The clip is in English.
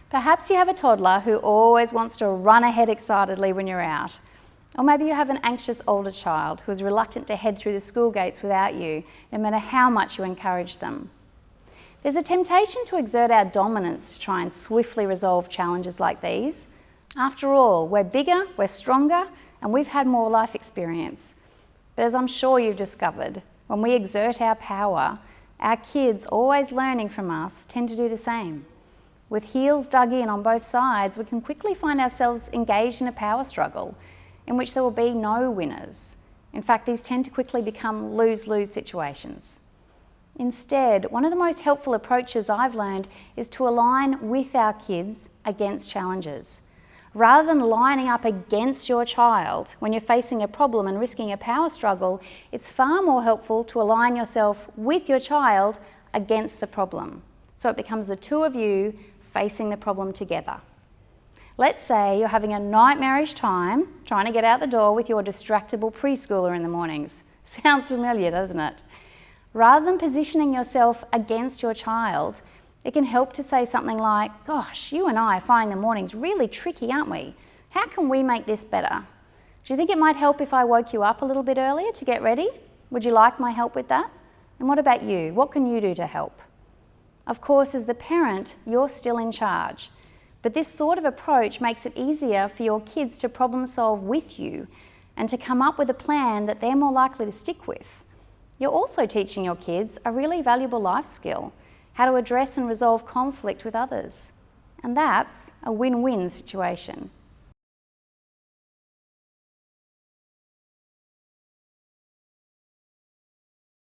Perhaps you have a toddler who always wants to run ahead excitedly when you're out. Or maybe you have an anxious older child who is reluctant to head through the school gates without you, no matter how much you encourage them. There's a temptation to exert our dominance to try and swiftly resolve challenges like these. After all, we're bigger, we're stronger, and we've had more life experience. But as I'm sure you've discovered, when we exert our power, our kids, always learning from us, tend to do the same. With heels dug in on both sides, we can quickly find ourselves engaged in a power struggle in which there will be no winners. In fact, these tend to quickly become lose-lose situations. Instead, one of the most helpful approaches I've learned is to align with our kids against challenges. Rather than lining up against your child when you're facing a problem and risking a power struggle, it's far more helpful to align yourself with your child against the problem. So it becomes the two of you facing the problem together. Let's say you're having a nightmarish time trying to get out the door with your distractible preschooler in the mornings. Sounds familiar, doesn't it? Rather than positioning yourself against your child, it can help to say something like, "Gosh, you and I are finding the mornings really tricky, aren't we? How can we make this better? Do you think it might help if I woke you up a little bit earlier to get ready? Would you like my help with that? And what about you? What can you do to help?" Of course, as the parent, you're still in charge, but this sort of approach makes it easier for your kids to problem solve with you and to come up with a plan that they're more likely to stick with. You're also teaching your kids a really valuable life skill, how to address and resolve conflict with others. And that's a win-win situation.